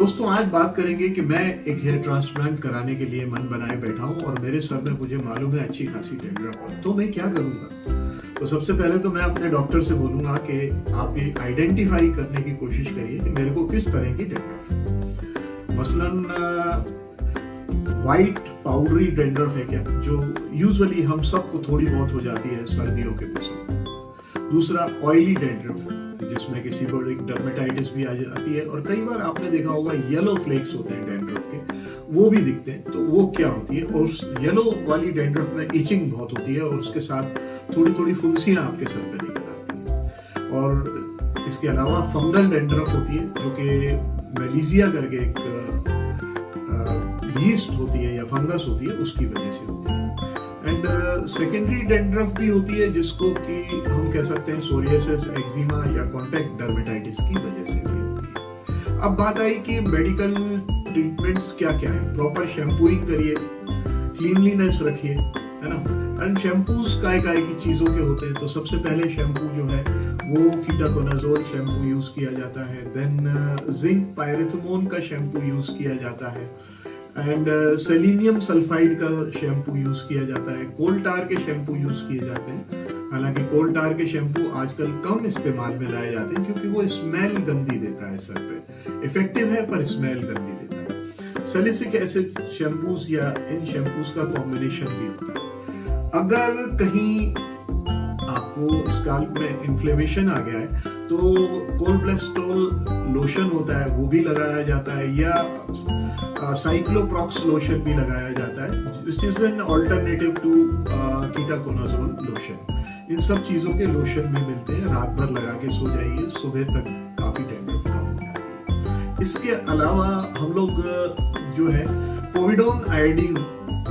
दोस्तों आज बात करेंगे कि मैं एक हेयर ट्रांसप्लांट कराने के लिए मन बनाए बैठा हूं और मेरे सर में मुझे मालूम है अच्छी खासी डैंड्रफ है, तो मैं क्या करूंगा। तो सबसे पहले तो मैं अपने डॉक्टर से बोलूंगा कि आप ये आइडेंटिफाई करने की कोशिश करिए कि मेरे को किस तरह की डैंड्रफ है। मसलन वाइट पाउडरी डैंड्रफ है क्या, जो यूजुअली हम सबको थोड़ी बहुत हो जाती है सर्दियों के मौसम में। दूसरा ऑयली डैंड्रफ जिसमें कि सीबोरिक डर्मेटाइटिस भी आ जाती है, और कई बार आपने देखा होगा येलो फ्लेक्स होते हैं डैंड्रफ के, वो भी दिखते हैं। तो वो क्या होती है, और उस येलो वाली डैंड्रफ में इचिंग बहुत होती है और उसके साथ थोड़ी थोड़ी फुंसियां आपके सर पे निकल आती हैं। और इसके अलावा फंगल डैंड्रफ होती है जो कि मेलिजिया करके एक यीस्ट होती है या फंगस होती है, उसकी वजह से होती है। एंड सेकेंडरी डैंड्रफ भी होती है जिसको कि हम कह सकते हैं सोरियासिस, एक्जिमा या कॉन्टैक्ट डर्मेटाइटिस की वजह से भी होती है। अब बात आई कि मेडिकल ट्रीटमेंट्स क्या क्या है। प्रॉपर शैम्पूइंग करिए, क्लीनलीनेस रखिए, है ना। एंड शैम्पूज काय की चीजों के होते हैं। तो सबसे पहले शैम्पू जो है वो कीटाकोनाजोल शैम्पू यूज किया जाता है। देन जिंक पायरेथ्रोमोन का शैम्पू यूज किया जाता है। एंड सेलिनियम सल्फाइड का शैम्पू यूज किया जाता है। कोल टार के शैम्पू यूज किए जाते हैं। हालांकि कोल टार के शैम्पू आजकल कम इस्तेमाल में लाए जाते हैं क्योंकि वो स्मेल गंदी देता है सर पे। इफेक्टिव है पर स्मेल गंदी देता है। सैलिसिक एसिड शैम्पूज या इन शैम्पूज का कॉम्बिनेशन भी होता है। अगर कहीं आपको स्काल्प में इन्फ्लेमेशन आ गया है तो कोलप्लेस्टोल लोशन होता है, वो भी लगाया जाता है, या साइक्लोप्रॉक्स लोशन भी लगाया जाता है, which is an alternative to ketoconazole lotion. इन सब चीजों के लोशन भी मिलते हैं। रात भर लगा के सो जाइए, सुबह तक काफी डैंड्रफ कम हो जाती है। इसके अलावा हम लोग जो है पोविडोन आयोडीन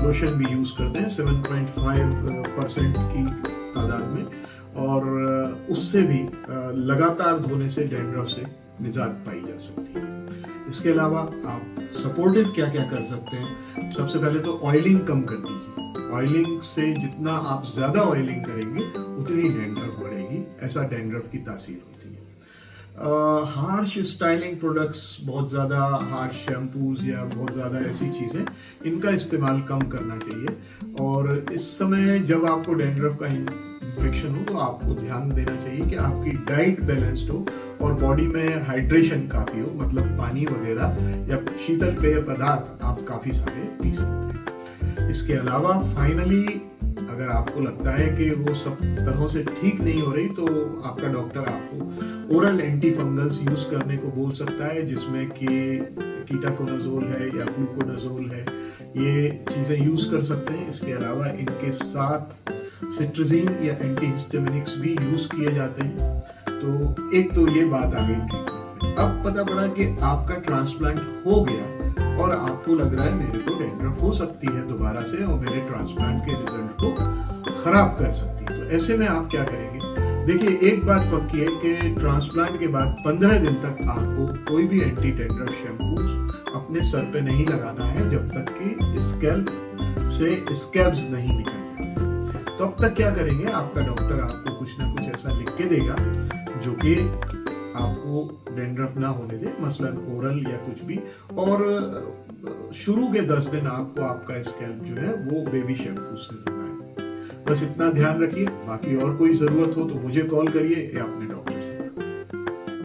लोशन भी यूज करते हैं 7.5% की तादाद में, और उससे भी लगातार धोने से डैंड्रफ से निजात पाई जा सकती है। इसके अलावा आप सपोर्टिव क्या क्या कर सकते हैं। सबसे पहले तो ऑयलिंग कम कर दीजिए। ऑयलिंग से जितना आप ज्यादा ऑयलिंग करेंगे उतनी डैंड्रफ बढ़ेगी, ऐसा डैंड्रफ की तासीर होती है। हार्श स्टाइलिंग प्रोडक्ट्स, बहुत ज्यादा हार्श शैम्पूज या बहुत ज्यादा ऐसी चीजें, इनका इस्तेमाल कम करना चाहिए। और इस समय जब आपको डैंड्रफ का इन्फेक्शन हो तो आपको ध्यान देना चाहिए कि आपकी डाइट बैलेंस्ड हो और बॉडी में हाइड्रेशन काफी हो, मतलब पानी वगैरह या शीतल पेय पदार्थ आप काफी सारे पी सकते हैं। इसके अलावा फाइनली अगर आपको लगता है कि वो सब तरह से ठीक नहीं हो रही तो आपका डॉक्टर आपको ओरल एंटी फंगल्स यूज करने को बोल सकता है, जिसमें कि कीटाकोनाजोल है या फ्लूकोनाजोल है, ये चीजें यूज कर सकते हैं। इसके अलावा इनके साथ सिट्रजिन या एंटीहिस्टामिनिक्स भी यूज किए जाते हैं। तो एक तो ये बात आ गई ट्रीटमेंट में। अब पता पड़ा कि आपका ट्रांसप्लांट हो गया और आपको लग रहा है मेरे को डैंड्रफ हो सकती है दोबारा से और मेरे ट्रांसप्लांट के रिजल्ट को खराब कर सकती है। तो ऐसे में आप क्या करेंगे। देखिए, एक बात पक्की है कि ट्रांसप्लांट के बाद 15 दिन तक आपको कोई भी एंटी डैंड्रफ शैम्पू अपने सर पे नहीं लगाना है जब तक कि स्कैल्प से स्कैब्स नहीं निकल जाते। तो अब तक क्या करेंगे, आपका डॉक्टर आपको कुछ ना कुछ ऐसा लिख के देगा जो कि आपको डैंड्रफ ना होने दे, मसलन ओरल या कुछ भी। और शुरू के 10 दिन आपको आपका स्कैल्प जो है वो बेबी शैम्पू से धोना है। बस इतना ध्यान रखिए। बाकी और कोई जरूरत हो तो मुझे कॉल करिए या अपने